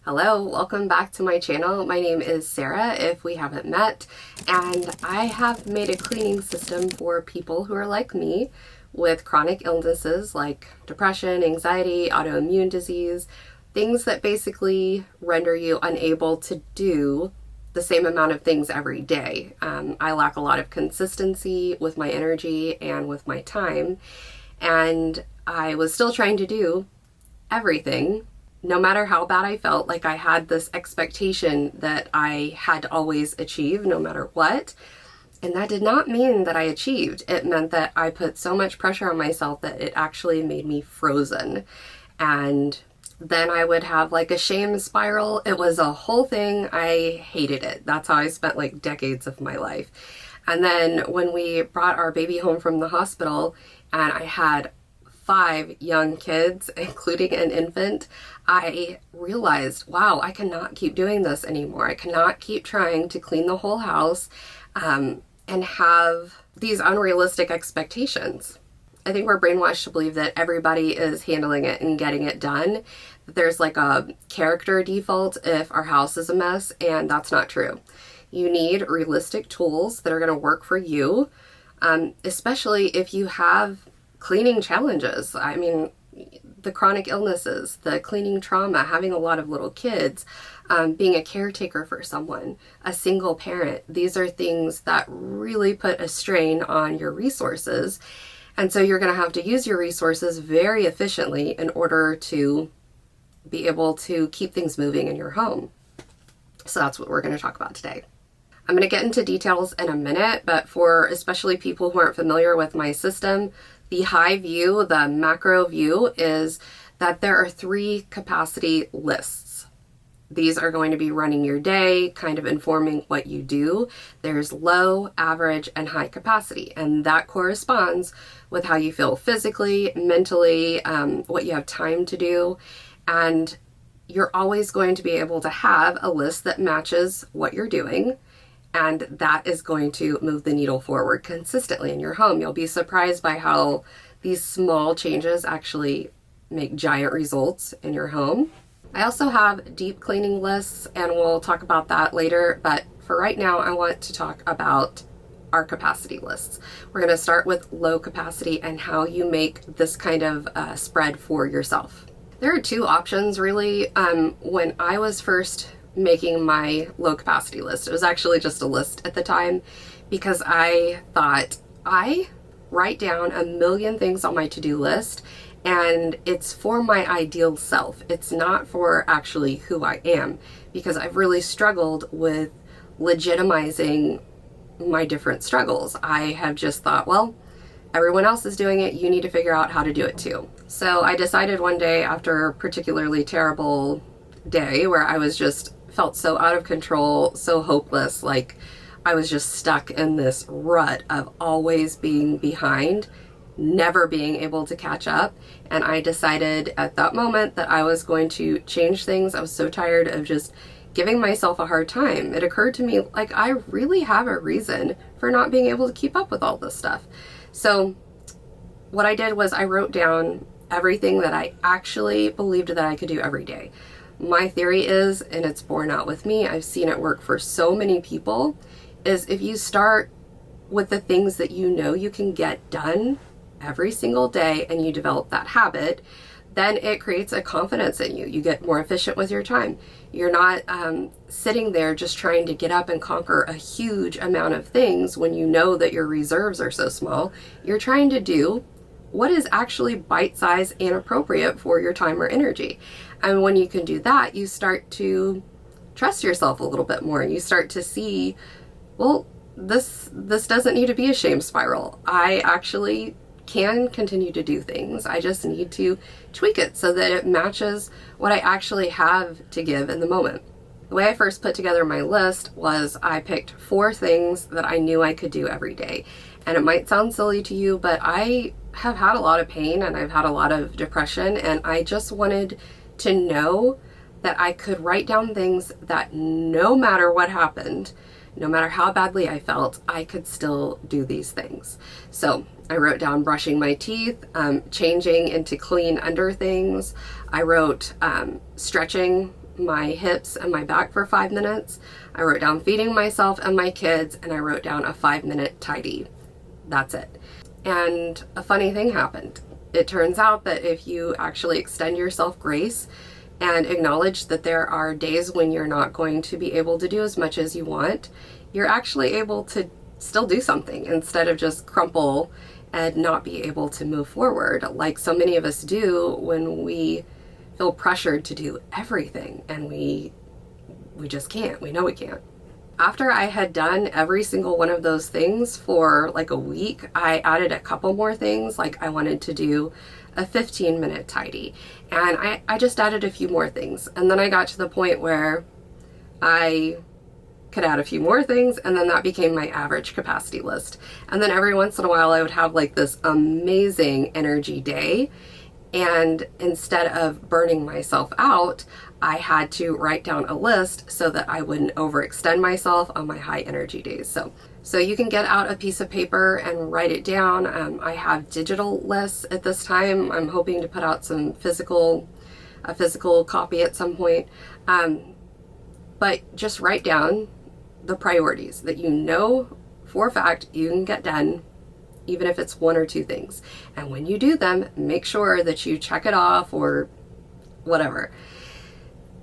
Hello, welcome back to my channel. My name is Sarah, if we haven't met, and I have made a cleaning system for people who are like me with chronic illnesses like depression, anxiety, autoimmune disease, things that basically render you unable to do the same amount of things every day. I lack a lot of consistency with my energy and with my time, and I was still trying to do everything. No matter how bad I felt, like I had this expectation that I had to always achieve no matter what. And that did not mean that I achieved. It meant that I put so much pressure on myself that it actually made me frozen. And then I would have like a shame spiral. It was a whole thing. I hated it. That's how I spent like decades of my life. And then when we brought our baby home from the hospital and I had 5 young kids, including an infant, I realized, wow, I cannot keep doing this anymore. I cannot keep trying to clean the whole house and have these unrealistic expectations. I think we're brainwashed to believe that everybody is handling it and getting it done. There's like a character default if our house is a mess, and that's not true. You need realistic tools that are going to work for you, especially if you have cleaning challenges. I mean, the chronic illnesses, the cleaning trauma, having a lot of little kids, being a caretaker for someone, a single parent. These are things that really put a strain on your resources. And so you're going to have to use your resources very efficiently in order to be able to keep things moving in your home. So that's what we're going to talk about today. I'm going to get into details in a minute, but for especially people who aren't familiar with my system, the high view, the macro view, is that there are 3 capacity lists. These are going to be running your day, kind of informing what you do. There's low, average, and high capacity, and that corresponds with how you feel physically, mentally, what you have time to do, and you're always going to be able to have a list that matches what you're doing. And that is going to move the needle forward consistently in your home. You'll be surprised by how these small changes actually make giant results in your home. I also have deep cleaning lists, and we'll talk about that later. But for right now, I want to talk about our capacity lists. We're going to start with low capacity and how you make this kind of spread for yourself. There are 2 options really. When I was first making my low capacity list, it was actually just a list at the time, because I thought, I write down a million things on my to-do list and it's for my ideal self. It's not for actually who I am, because I've really struggled with legitimizing my different struggles. I have just thought, well, everyone else is doing it, you need to figure out how to do it too. So I decided one day, after a particularly terrible day where I was just felt so out of control, so hopeless, like I was just stuck in this rut of always being behind, never being able to catch up. And I decided at that moment that I was going to change things. I was so tired of just giving myself a hard time. It occurred to me, like, I really have a reason for not being able to keep up with all this stuff. So what I did was I wrote down everything that I actually believed that I could do every day. My theory is, and it's borne out with me, I've seen it work for so many people, is if you start with the things that you know you can get done every single day and you develop that habit, then it creates a confidence in you. You get more efficient with your time. You're not sitting there just trying to get up and conquer a huge amount of things when you know that your reserves are so small. You're trying to do what is actually bite-sized and appropriate for your time or energy. And when you can do that, you start to trust yourself a little bit more, and you start to see, well, this doesn't need to be a shame spiral. I actually can continue to do things. I just need to tweak it so that it matches what I actually have to give in the moment. The way I first put together my list was I picked 4 things that I knew I could do every day. And it might sound silly to you, but I have had a lot of pain and I've had a lot of depression, and I just wanted to know that I could write down things that no matter what happened, no matter how badly I felt, I could still do these things. So I wrote down brushing my teeth, changing into clean under things. I wrote stretching my hips and my back for 5 minutes. I wrote down feeding myself and my kids, and I wrote down a 5-minute tidy. That's it. And a funny thing happened. It turns out that if you actually extend yourself grace and acknowledge that there are days when you're not going to be able to do as much as you want, you're actually able to still do something instead of just crumple and not be able to move forward like so many of us do when we feel pressured to do everything, and we just can't. We know we can't. After I had done every single one of those things for like a week, I added a couple more things. Like I wanted to do a 15-minute tidy, and I just added a few more things. And then I got to the point where I could add a few more things, and then that became my average capacity list. And then every once in a while I would have like this amazing energy day, and instead of burning myself out, I had to write down a list so that I wouldn't overextend myself on my high energy days. So you can get out a piece of paper and write it down. I have digital lists at this time. I'm hoping to put out a physical copy at some point. But just write down the priorities that you know for a fact you can get done, even if it's 1 or 2 things. And when you do them, make sure that you check it off or whatever.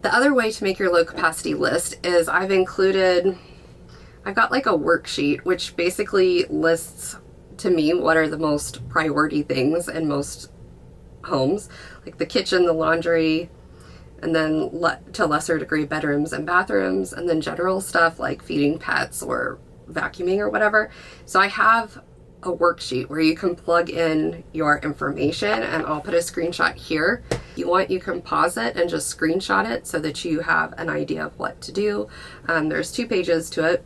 The other way to make your low capacity list is I've got like a worksheet which basically lists to me what are the most priority things in most homes, like the kitchen, the laundry, and then to a lesser degree bedrooms and bathrooms, and then general stuff like feeding pets or vacuuming or whatever. So I have a worksheet where you can plug in your information, and I'll put a screenshot here. If you want, you can pause it and just screenshot it so that you have an idea of what to do. There's 2 pages to it,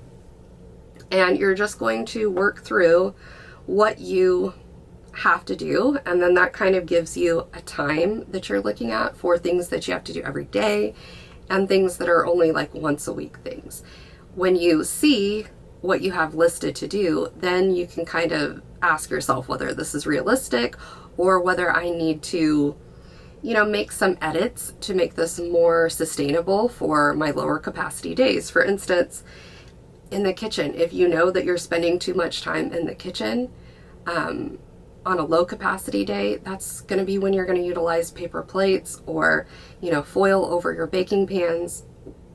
and you're just going to work through what you have to do, and then that kind of gives you a time that you're looking at for things that you have to do every day and things that are only like once a week things. When you see what you have listed to do, then you can kind of ask yourself whether this is realistic or whether I need to, make some edits to make this more sustainable for my lower capacity days. For instance, in the kitchen, if you know that you're spending too much time in the kitchen, on a low capacity day, that's going to be when you're going to utilize paper plates or, foil over your baking pans,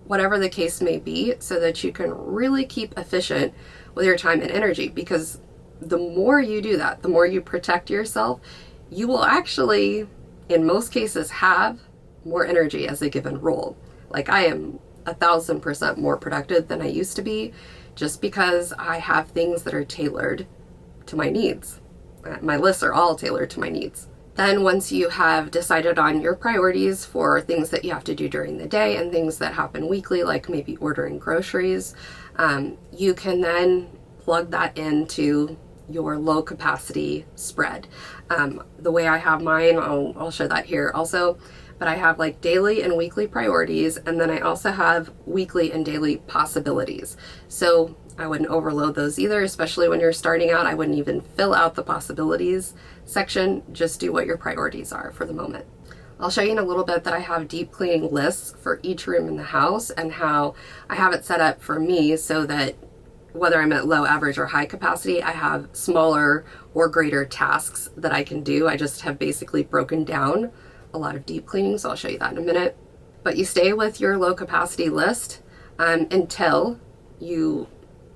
whatever the case may be, so that you can really keep efficient with your time and energy. Because the more you do that, the more you protect yourself, you will actually, in most cases, have more energy as a given role. Like I am 1,000% more productive than I used to be, just because I have things that are tailored to my needs. My lists are all tailored to my needs. Then once you have decided on your priorities for things that you have to do during the day and things that happen weekly, like maybe ordering groceries, you can then plug that into your low capacity spread. The way I have mine, I'll show that here also, but I have like daily and weekly priorities, and then I also have weekly and daily possibilities. So I wouldn't overload those either, especially when you're starting out. I wouldn't even fill out the possibilities section. Just do what your priorities are for the moment. I'll show you in a little bit that I have deep cleaning lists for each room in the house and how I have it set up for me so that whether I'm at low, average, or high capacity, I have smaller or greater tasks that I can do. I just have basically broken down a lot of deep cleaning, so I'll show you that in a minute. But you stay with your low capacity list until you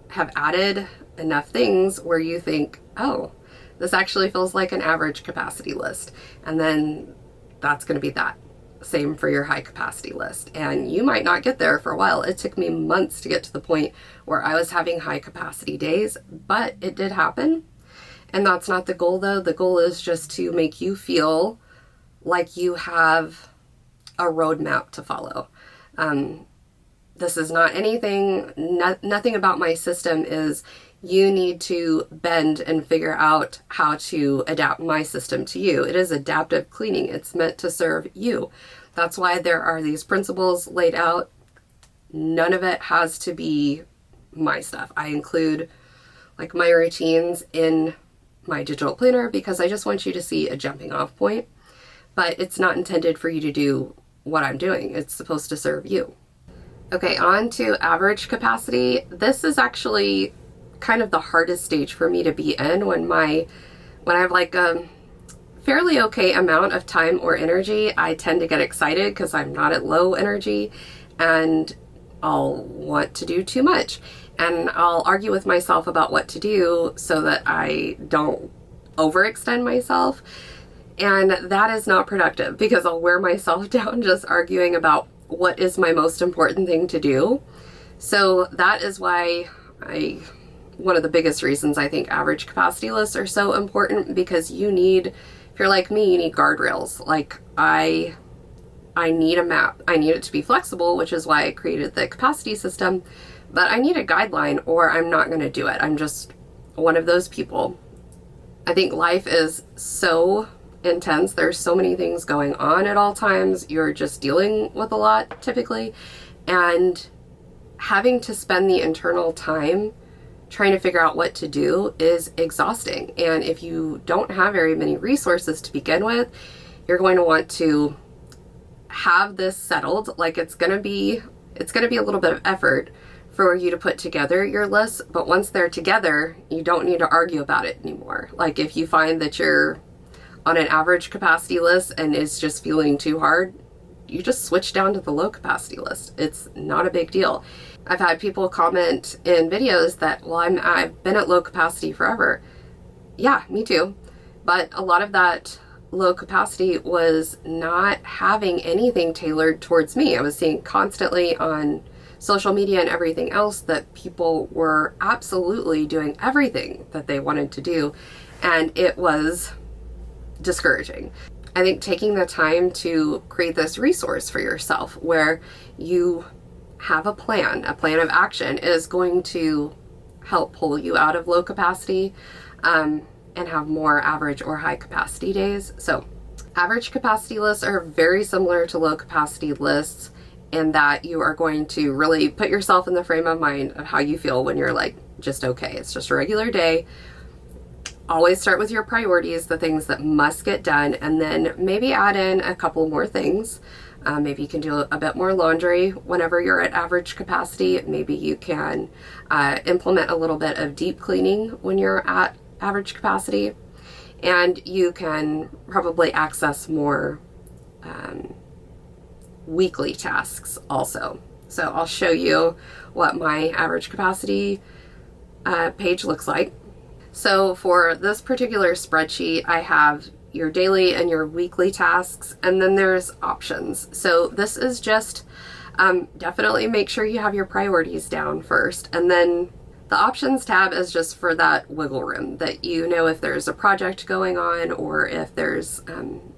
have added enough things where you think, oh, this actually feels like an average capacity list. And then that's going to be that. Same for your high capacity list. And you might not get there for a while. It took me months to get to the point where I was having high capacity days, but it did happen. And that's not the goal though. The goal is just to make you feel like you have a roadmap to follow. This is not anything, nothing about my system is you need to bend and figure out how to adapt my system to you. It is adaptive cleaning. It's meant to serve you. That's why there are these principles laid out. None of it has to be my stuff. I include like my routines in my digital planner because I just want you to see a jumping off point. But it's not intended for you to do what I'm doing. It's supposed to serve you. Okay, on to average capacity. This is actually kind of the hardest stage for me to be in when I have like a fairly okay amount of time or energy. I tend to get excited because I'm not at low energy, and I'll want to do too much. And I'll argue with myself about what to do so that I don't overextend myself. And that is not productive because I'll wear myself down just arguing about what is my most important thing to do. So that is why one of the biggest reasons I think average capacity lists are so important, because you need, if you're like me, you need guardrails. Like I need a map. I need it to be flexible, which is why I created the capacity system, but I need a guideline or I'm not going to do it. I'm just one of those people. I think life is so intense. There's so many things going on at all times. You're just dealing with a lot typically, and having to spend the internal time trying to figure out what to do is exhausting. And if you don't have very many resources to begin with, you're going to want to have this settled. Like it's going to be a little bit of effort for you to put together your lists, but once they're together, you don't need to argue about it anymore. Like if you find that you're on an average capacity list and it's just feeling too hard, you just switch down to the low capacity list. It's not a big deal. I've had people comment in videos that, well, I've been at low capacity forever. Yeah, me too. But a lot of that low capacity was not having anything tailored towards me. I was seeing constantly on social media and everything else that people were absolutely doing everything that they wanted to do, and it was discouraging. I think taking the time to create this resource for yourself where you have a plan of action is going to help pull you out of low capacity and have more average or high capacity days. So average capacity lists are very similar to low capacity lists in that you are going to really put yourself in the frame of mind of how you feel when you're like just okay. It's just a regular day. Always start with your priorities, the things that must get done, and then maybe add in a couple more things. Maybe you can do a bit more laundry whenever you're at average capacity. Maybe you can implement a little bit of deep cleaning when you're at average capacity. And you can probably access more weekly tasks also. So I'll show you what my average capacity page looks like. So for this particular spreadsheet, I have your daily and your weekly tasks, and then there's options. So this is just definitely make sure you have your priorities down first, and then the options tab is just for that wiggle room that you know if there's a project going on or if there's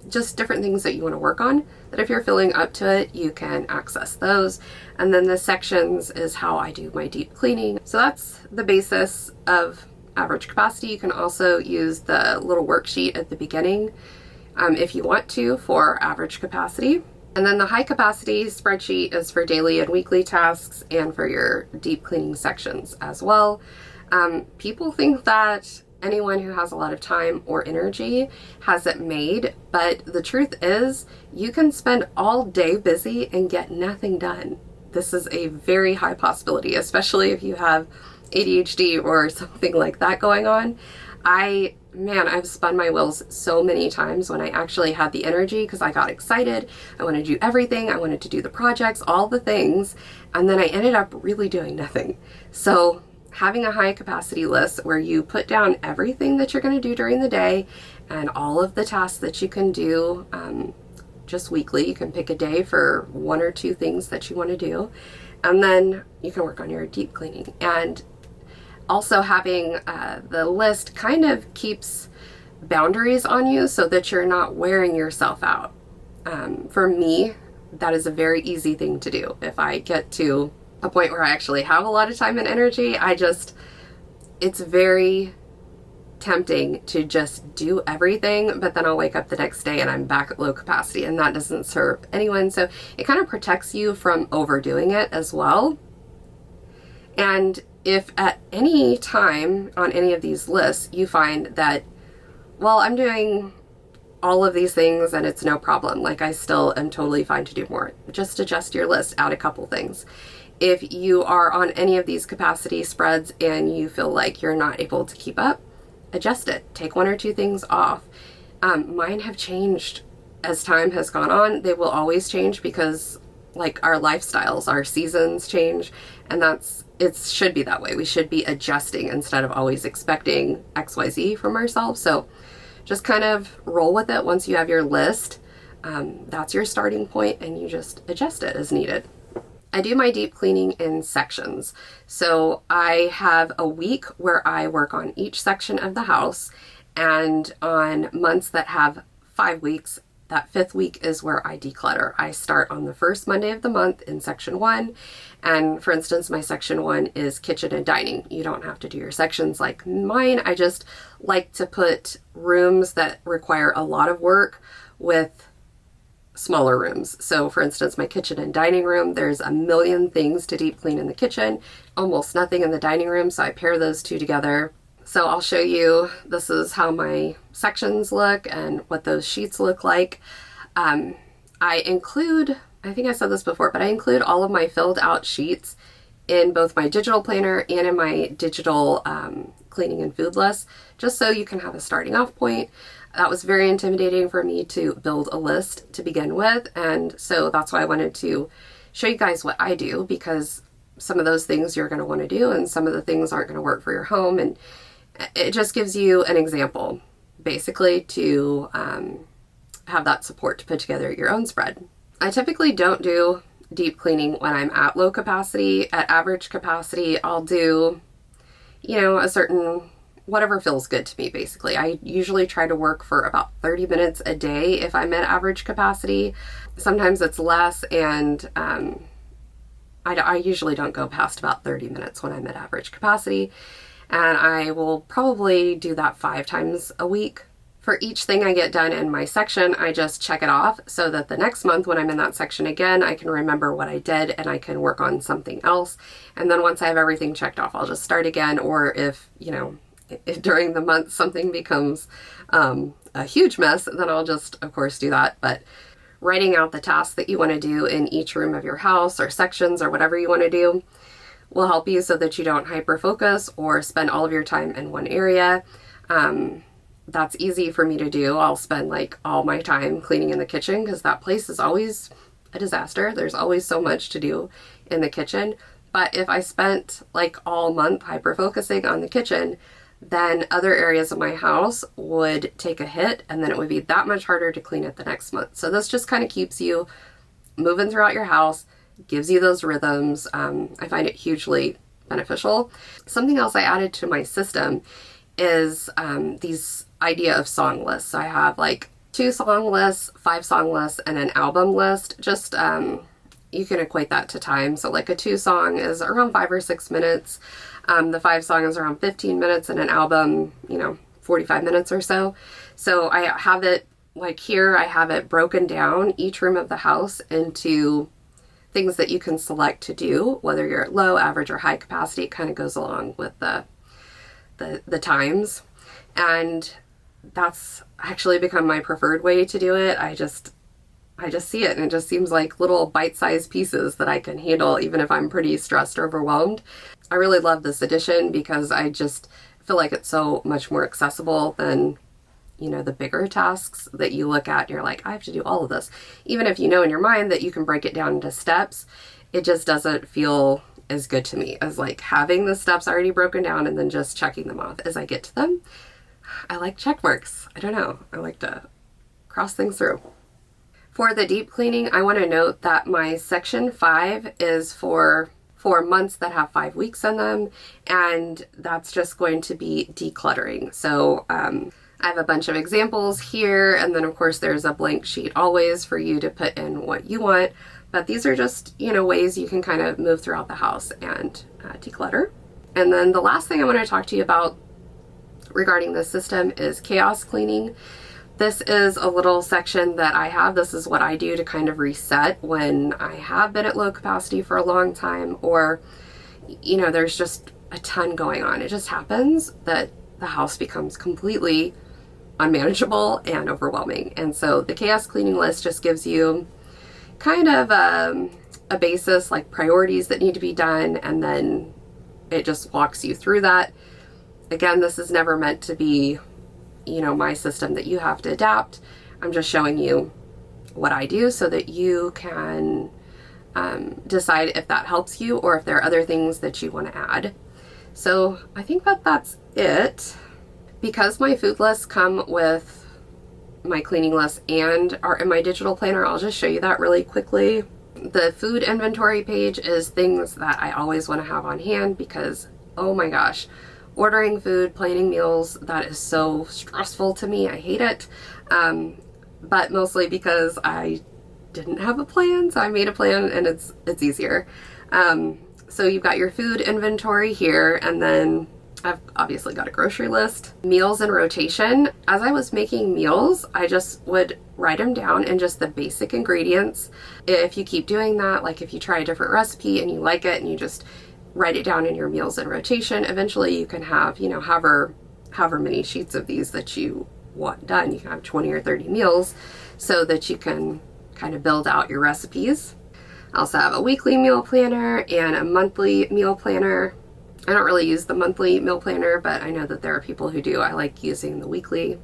just different things that you want to work on, that if you're feeling up to it, you can access those. And then the sections is how I do my deep cleaning. So that's the basis of average capacity. You can also use the little worksheet at the beginning if you want to for average capacity. And then the high capacity spreadsheet is for daily and weekly tasks and for your deep cleaning sections as well. People think that anyone who has a lot of time or energy has it made, but the truth is you can spend all day busy and get nothing done. This is a very high possibility, especially if you have ADHD or something like that going on. I've spun my wheels so many times when I actually had the energy because I got excited. I wanted to do everything. I wanted to do the projects, all the things, and then I ended up really doing nothing. So having a high capacity list where you put down everything that you're going to do during the day and all of the tasks that you can do just weekly. You can pick a day for one or two things that you want to do, and then you can work on your deep cleaning. And also having the list kind of keeps boundaries on you so that you're not wearing yourself out. For me, that is a very easy thing to do. If I get to a point where I actually have a lot of time and energy, it's very tempting to just do everything, but then I'll wake up the next day and I'm back at low capacity, and that doesn't serve anyone. So it kind of protects you from overdoing it as well. And if at any time on any of these lists you find that, well, I'm doing all of these things and it's no problem. Like, I still am totally fine to do more. Just adjust your list, add a couple things. If you are on any of these capacity spreads and you feel like you're not able to keep up, adjust it. Take one or two things off. Mine have changed as time has gone on. They will always change because like our lifestyles, our seasons change, and it should be that way. We should be adjusting instead of always expecting XYZ from ourselves. So just kind of roll with it. Once you have your list, that's your starting point, and you just adjust it as needed. I do my deep cleaning in sections. So I have a week where I work on each section of the house, and on months that have 5 weeks, that 5th week is where I declutter. I start on the first Monday of the month in section 1. And for instance, my section 1 is kitchen and dining. You don't have to do your sections like mine. I just like to put rooms that require a lot of work with smaller rooms. So for instance, my kitchen and dining room, there's a million things to deep clean in the kitchen, almost nothing in the dining room. So I pair those two together. So I'll show you, this is how my sections look and what those sheets look like. I include, I think I said this before, but I include all of my filled out sheets in both my digital planner and in my digital cleaning and food list, just so you can have a starting off point. That was very intimidating for me to build a list to begin with, and so that's why I wanted to show you guys what I do, because some of those things you're going to want to do and some of the things aren't going to work for your home, and it just gives you an example basically to have that support to put together your own spread. I typically don't do deep cleaning when I'm at low capacity. At average capacity, I'll do, a certain whatever feels good to me, basically. I usually try to work for about 30 minutes a day if I'm at average capacity. Sometimes it's less, and I usually don't go past about 30 minutes when I'm at average capacity. And I will probably do that 5 times a week. For each thing I get done in my section, I just check it off so that the next month when I'm in that section again, I can remember what I did and I can work on something else. And then once I have everything checked off, I'll just start again. Or if during the month something becomes a huge mess, then I'll just, of course, do that. But writing out the tasks that you want to do in each room of your house or sections or whatever you want to do will help you so that you don't hyper focus or spend all of your time in one area. That's easy for me to do. I'll spend like all my time cleaning in the kitchen because that place is always a disaster. There's always so much to do in the kitchen. But if I spent like all month hyper focusing on the kitchen, then other areas of my house would take a hit, and then it would be that much harder to clean it the next month. So this just kind of keeps you moving throughout your house, gives you those rhythms. I find it hugely beneficial. Something else I added to my system is these idea of song lists. So I have like 2 song lists, 5 song lists, and an album list. Just you can equate that to time. So like a 2 song is around 5 or 6 minutes. The 5 song is around 15 minutes, and an album, 45 minutes or so. So I have it like here, I have it broken down, each room of the house, into things that you can select to do, whether you're at low, average, or high capacity. It kind of goes along with the times. And that's actually become my preferred way to do it. I just see it, and it just seems like little bite-sized pieces that I can handle even if I'm pretty stressed or overwhelmed. I really love this edition because I just feel like it's so much more accessible than, the bigger tasks that you look at and you're like, I have to do all of this. Even if you know in your mind that you can break it down into steps, it just doesn't feel as good to me as like having the steps already broken down and then just checking them off as I get to them. I like check marks. I don't know. I like to cross things through. For the deep cleaning, I want to note that my section 5 is for months that have 5 weeks in them, and that's just going to be decluttering. So I have a bunch of examples here, and then of course there's a blank sheet always for you to put in what you want, but these are just, ways you can kind of move throughout the house and declutter. And then the last thing I want to talk to you about regarding this system is chaos cleaning. This is a little section that I have. This is what I do to kind of reset when I have been at low capacity for a long time, or, there's just a ton going on. It just happens that the house becomes completely unmanageable and overwhelming. And so the chaos cleaning list just gives you kind of a basis, like priorities that need to be done, and then it just walks you through that. Again, this is never meant to be, you know, my system that you have to adapt. I'm just showing you what I do so that you can decide if that helps you or if there are other things that you want to add. So I think that that's it. Because my food lists come with my cleaning list and are in my digital planner, I'll just show you that really quickly. The food inventory page is things that I always want to have on hand because, oh my gosh, ordering food, planning meals, that is so stressful to me. I hate it. But mostly because I didn't have a plan, so I made a plan and it's easier. So you've got your food inventory here, and then I've obviously got a grocery list. Meals in rotation. As I was making meals, I just would write them down in just the basic ingredients. If you keep doing that, like if you try a different recipe and you like it and you just write it down in your meals in rotation, eventually you can have, you know, however many sheets of these that you want done. You can have 20 or 30 meals so that you can kind of build out your recipes. I also have a weekly meal planner and a monthly meal planner. I don't really use the monthly meal planner, but I know that there are people who do. I like using the weekly.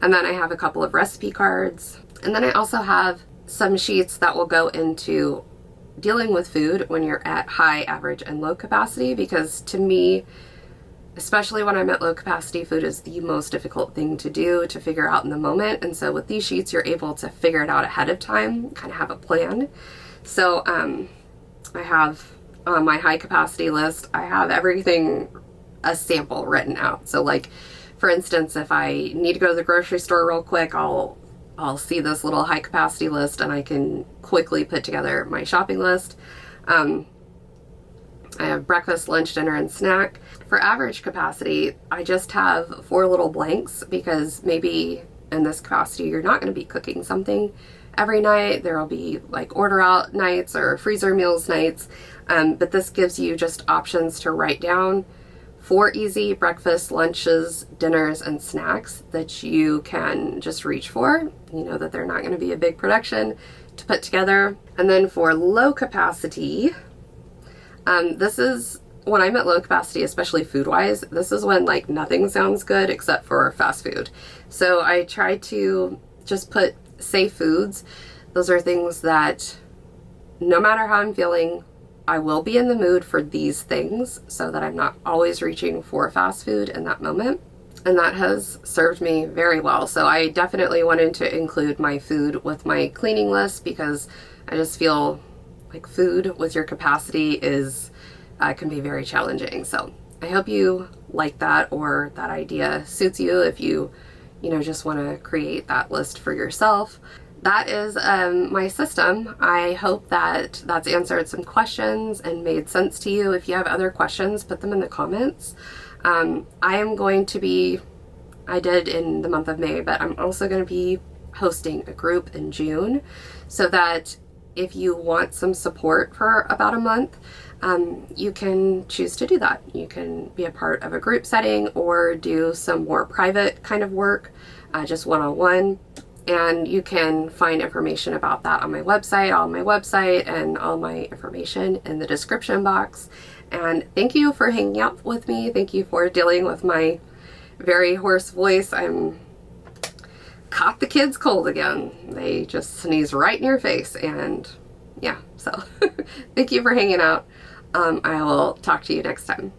And then I have a couple of recipe cards. And then I also have some sheets that will go into dealing with food when you're at high, average, and low capacity, because to me, especially when I'm at low capacity, food is the most difficult thing to do, to figure out in the moment. And so with these sheets, you're able to figure it out ahead of time, kind of have a plan. So I have on my high capacity list, I have everything, a sample written out. So like, for instance, if I need to go to the grocery store real quick, I'll see this little high capacity list and I can quickly put together my shopping list. I have breakfast, lunch, dinner, and snack. For average capacity, I just have 4 little blanks because maybe in this capacity, you're not going to be cooking something every night. There will be like order out nights or freezer meals nights. But this gives you just options to write down 4 easy breakfast, lunches, dinners, and snacks that you can just reach for. You know that they're not going to be a big production to put together. And then for low capacity, this is when I'm at low capacity, especially food wise, this is when like nothing sounds good except for fast food. So I try to just put safe foods. Those are things that no matter how I'm feeling, I will be in the mood for these things so that I'm not always reaching for fast food in that moment. And that has served me very well. So I definitely wanted to include my food with my cleaning list because I just feel like food with your capacity is can be very challenging. So I hope you like that, or that idea suits you if you just want to create that list for yourself. That is my system. I hope that that's answered some questions and made sense to you. If you have other questions, put them in the comments. I am going to be, I did in the month of May, but I'm also going to be hosting a group in June so that if you want some support for about a month, you can choose to do that. You can be a part of a group setting or do some more private kind of work, just one-on-one. And you can find information about that on my website, and all my information in the description box. And thank you for hanging out with me. Thank you for dealing with my very hoarse voice. I'm caught the kids cold again. They just sneeze right in your face, and yeah, so thank you for hanging out. I will talk to you next time.